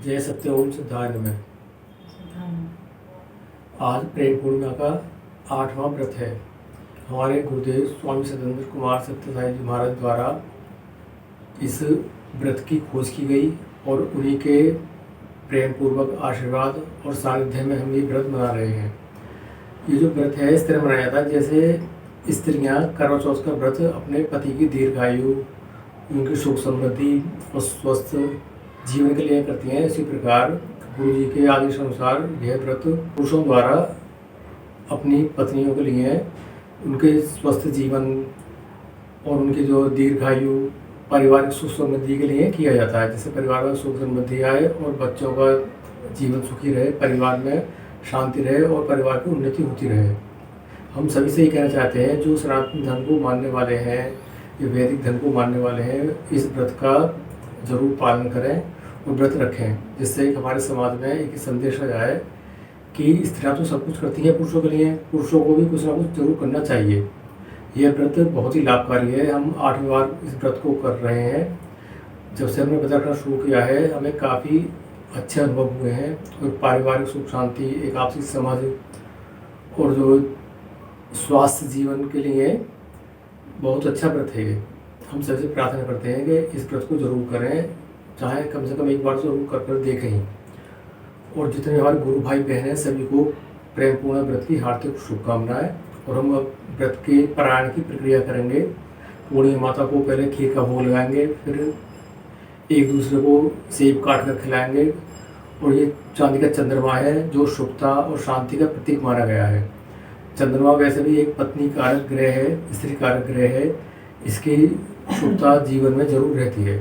जय सत्यओम सिद्धार्थ में आज प्रेम पूर्णिमा का 8वां व्रत है। हमारे गुरुदेव स्वामी सत्येंद्र कुमार सत्यसाई जी महाराज द्वारा इस व्रत की खोज की गई और उन्हीं के प्रेम पूर्वक आशीर्वाद और सानिध्य में हम ये व्रत मना रहे हैं। ये जो व्रत है इस तरह मनाया जाता है जैसे स्त्रियां करवा चौथ का व्रत अपने पति की दीर्घायु, उनकी सुख समृद्धि और स्वस्थ जीवन के लिए करती हैं। इसी प्रकार गुरु जी के आदेश अनुसार यह व्रत पुरुषों द्वारा अपनी पत्नियों के लिए उनके स्वस्थ जीवन और उनकी जो दीर्घायु, पारिवारिक सुख समृद्धि के लिए किया जाता है। जैसे परिवार में सुख समृद्धि आए और बच्चों का जीवन सुखी रहे, परिवार में शांति रहे और परिवार की उन्नति होती रहे। हम सभी से ये कहना चाहते हैं जो सनातन धर्म को मानने वाले हैं या वैदिक धर्म को मानने वाले हैं, इस व्रत का जरूर पालन करें और व्रत रखें, जिससे हमारे समाज में एक संदेश आ जाए कि स्त्रियां तो सब कुछ करती हैं पुरुषों के लिए, पुरुषों को भी कुछ ना कुछ जरूर करना चाहिए। यह व्रत बहुत ही लाभकारी है। हम 8वीं बार इस व्रत को कर रहे हैं। जब से हमने व्रत रखना शुरू किया है हमें काफ़ी अच्छे अनुभव हुए हैं और पारिवारिक सुख शांति, एक आपसी समझ और जो स्वास्थ्य जीवन के लिए बहुत अच्छा व्रत है। हम सबसे प्रार्थना करते हैं कि इस व्रत को जरूर करें, चाहे कम से कम एक बार जरूर कर देखें। और जितने हमारे गुरु भाई बहन हैं सभी को प्रेम पूर्ण व्रत की हार्दिक शुभकामनाएं। और हम अब व्रत के पारायण की प्रक्रिया करेंगे। पूर्णिमा माता को पहले खीर का भोग लगाएंगे, फिर एक दूसरे को सेब काट कर खिलाएंगे। और ये चांदी का चंद्रमा है जो शुभता और शांति का प्रतीक माना गया है। चंद्रमा वैसे भी एक पत्नी कारक ग्रह है, स्त्री कारक ग्रह है। इसकी शुभता जीवन में जरूर रहती है।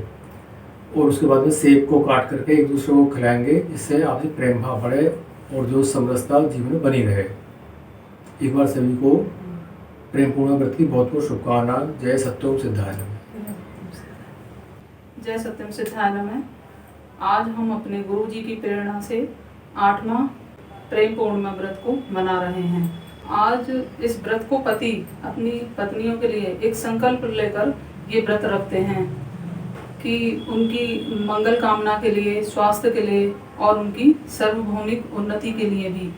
और उसके बाद में सेब को काट करके एक दूसरे को खिलाएंगे, जिससे आपसी प्रेम भाव बढ़े और जो समरसता जीवन में बनी रहे। एक बार सभी को प्रेम पूर्ण व्रत की बहुत बहुत शुभकामनाएं। जय सत्यम सिद्धाय नमः। जय सत्यम सिद्धाय नमः। आज हम अपने गुरु जी की प्रेरणा से 8वां प्रेम पूर्णिमा व्रत को मना रहे हैं। आज इस व्रत को पति अपनी पत्नियों के लिए एक संकल्प लेकर ये व्रत रखते हैं कि उनकी मंगल कामना के लिए, स्वास्थ्य के लिए और उनकी सार्वभौमिक उन्नति के लिए भी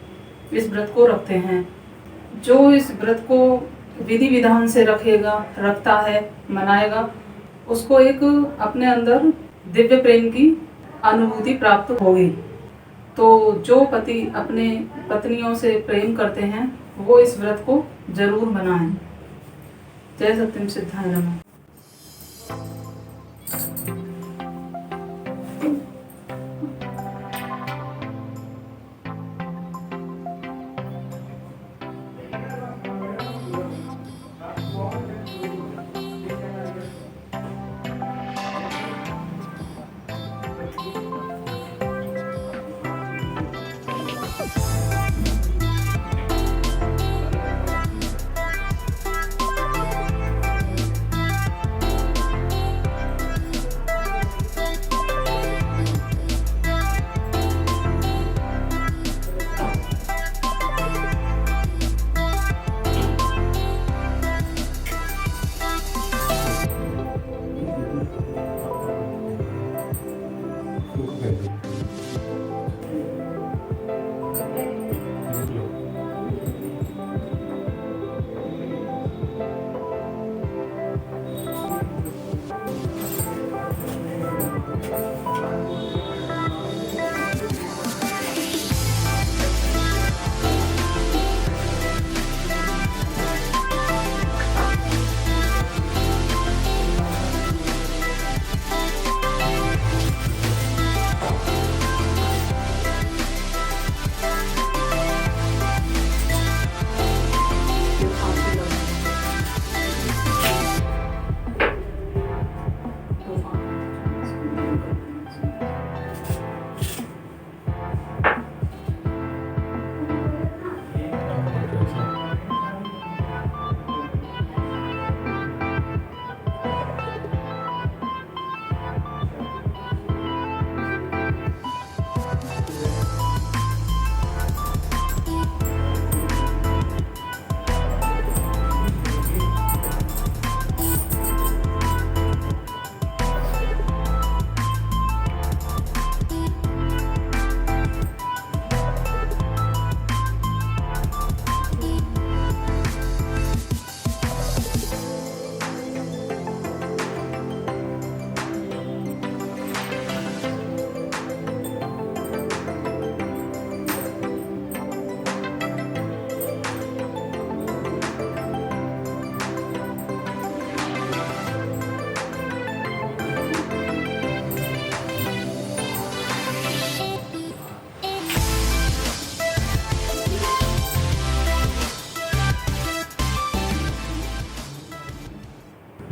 इस व्रत को रखते हैं। जो इस व्रत को विधि विधान से रखता है, मनाएगा, उसको एक अपने अंदर दिव्य प्रेम की अनुभूति प्राप्त होगी। तो जो पति अपने पत्नियों से प्रेम करते हैं वो इस व्रत को जरूर मनाएं। जय सत्यम सिद्धाय नमः।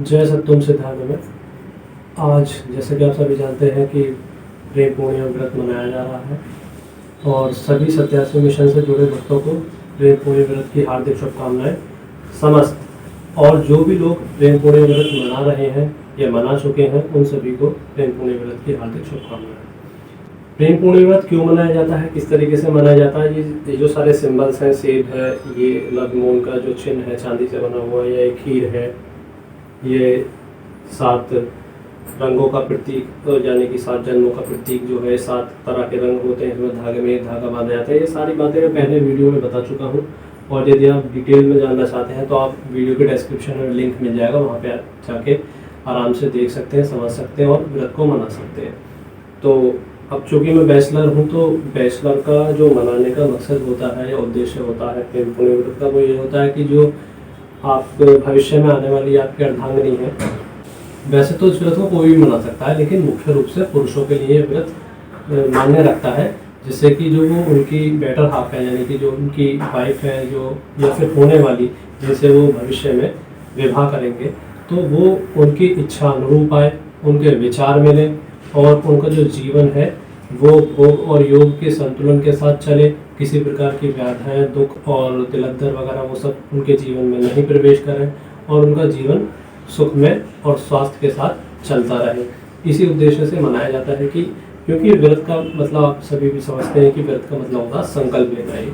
जय सत्यम सिद्धानंद। आज जैसे कि आप सभी जानते हैं कि प्रेम पूर्णिमा व्रत मनाया जा रहा है और सभी 87 मिशन से जुड़े भक्तों को प्रेम पूर्णिमा व्रत की हार्दिक शुभकामनाएं। समस्त और जो भी लोग प्रेम पूर्णिमा व्रत मना रहे हैं या मना चुके हैं उन सभी को प्रेम पूर्णिमा व्रत की हार्दिक शुभकामनाएं। प्रेम पूर्णिमा व्रत क्यों मनाया जाता है, किस तरीके से मनाया जाता है, ये जो सारे सिंबल्स हैं, सेब है, ये लव मून का जो चिन्ह है चांदी से बना हुआ, या एक खीर है, ये 7 रंगों का प्रतीक यानी कि 7 जन्मों का प्रतीक जो है, 7 तरह के रंग होते हैं, इसमें धागे में एक धागा बांधा जाता है। ये सारी बातें मैं पहले वीडियो में बता चुका हूँ और यदि आप डिटेल में जानना चाहते हैं तो आप वीडियो के डिस्क्रिप्शन में लिंक मिल जाएगा, वहाँ पे आप जाके आराम से देख सकते हैं, समझ सकते हैं और व्रत को मना सकते हैं। तो अब चूँकि मैं बैचलर हूँ तो बैचलर का जो मनाने का मकसद होता है या उद्देश्य होता है प्रेम पूर्णिमा व्रत का, वो ये होता है कि जो आप भविष्य में आने वाली आपकी अर्धांगिनी है, वैसे तो इस व्रत को कोई भी मना सकता है, लेकिन मुख्य रूप से पुरुषों के लिए व्रत मान्य रखता है, जिससे कि जो वो उनकी बेटर हाफ है यानी कि जो उनकी वाइफ है जो या फिर होने वाली जिनसे वो भविष्य में विवाह करेंगे, तो वो उनकी इच्छा अनुरूप आए, उनके विचार मिले और उनका जो जीवन है वो भोग और योग के संतुलन के साथ चले। किसी प्रकार की व्याधियाँ, दुख और तिलक-दर वगैरह वो सब उनके जीवन में नहीं प्रवेश करें और उनका जीवन सुख में और स्वास्थ्य के साथ चलता रहे। इसी उद्देश्य से मनाया जाता है कि क्योंकि व्रत का मतलब आप सभी भी समझते हैं कि व्रत का मतलब होता है संकल्प लेना ही,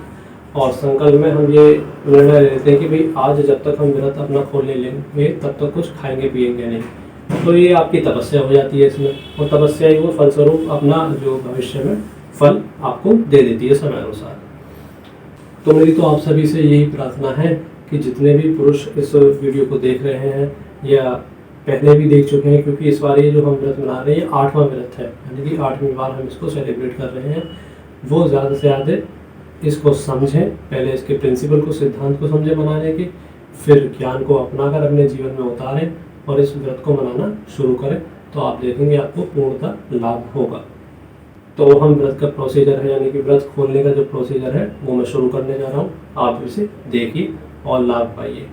और संकल्प में हम ये निर्णय लेते हैं कि भाई आज जब तक हम व्रत अपना खोल नहीं लेंगे तब तक कुछ खाएंगे पिएंगे नहीं। तो ये आपकी तपस्या हो जाती है इसमें, और तपस्या ही वो फलस्वरूप अपना जो भविष्य में फल आपको दे देती है समय अनुसार। तो मेरी तो आप सभी से यही प्रार्थना है कि जितने भी पुरुष इस वीडियो को देख रहे हैं या पहले भी देख चुके हैं, क्योंकि इस बार ये जो हम व्रत मना रहे हैं 8वां व्रत है, यानी कि 8वीं बार हम इसको सेलिब्रेट कर रहे हैं, वो ज़्यादा से ज़्यादा इसको समझें। पहले इसके प्रिंसिपल को, सिद्धांत को समझें मनाने के, फिर ज्ञान को अपनाकर अपने जीवन में उतारें और इस व्रत को मनाना शुरू करें, तो आप देखेंगे आपको पूर्णतः लाभ होगा। तो हम व्रत का प्रोसीजर है यानी कि व्रत खोलने का जो प्रोसीजर है वो मैं शुरू करने जा रहा हूँ, आप इसे देखिए और लाभ पाइए।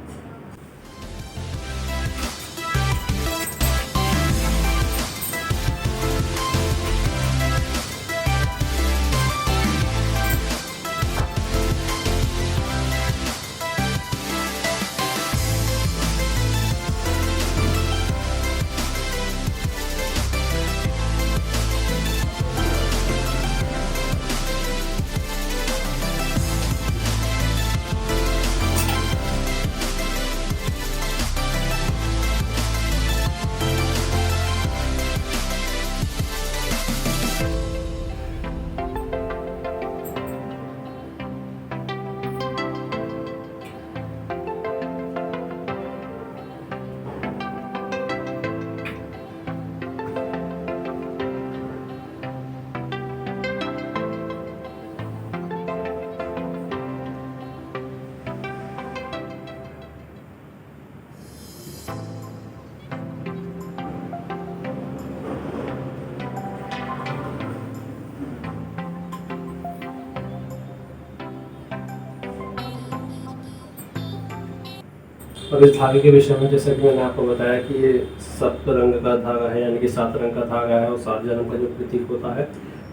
और इस धागे के विषय में जैसा कि मैंने आपको बताया कि ये 7 रंग का धागा है, यानी कि 7 रंग का धागा है और 7 जन्म का जो प्रतीक होता है।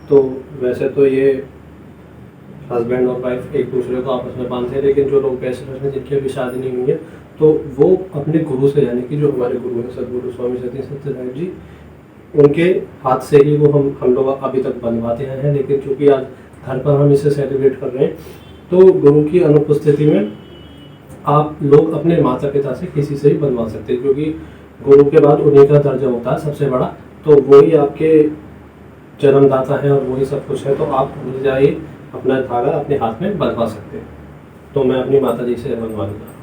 तो वैसे तो ये हस्बैंड और वाइफ एक दूसरे को आपस में बांधते हैं, लेकिन जो लोग बैचलर हैं जिनकी अभी शादी नहीं हुई है, तो वो अपने गुरु से यानी कि जो हमारे गुरु हैं सदगुरु स्वामी सत्यसाई जी, उनके हाथ से ही वो हम लोग अभी तक बनवाते हैं। लेकिन चूँकि आज घर पर हम इसे सेलिब्रेट कर रहे हैं, तो गुरु की अनुपस्थिति में आप लोग अपने माता पिता से किसी से भी बनवा सकते हैं, क्योंकि गुरु के बाद उन्हीं का दर्जा होता है सबसे बड़ा, तो वही आपके जन्मदाता है और वही सब कुछ है। तो आप मिल जाइए, अपना धागा अपने हाथ में बनवा सकते हैं। तो मैं अपनी माता जी से बनवा लूँगा।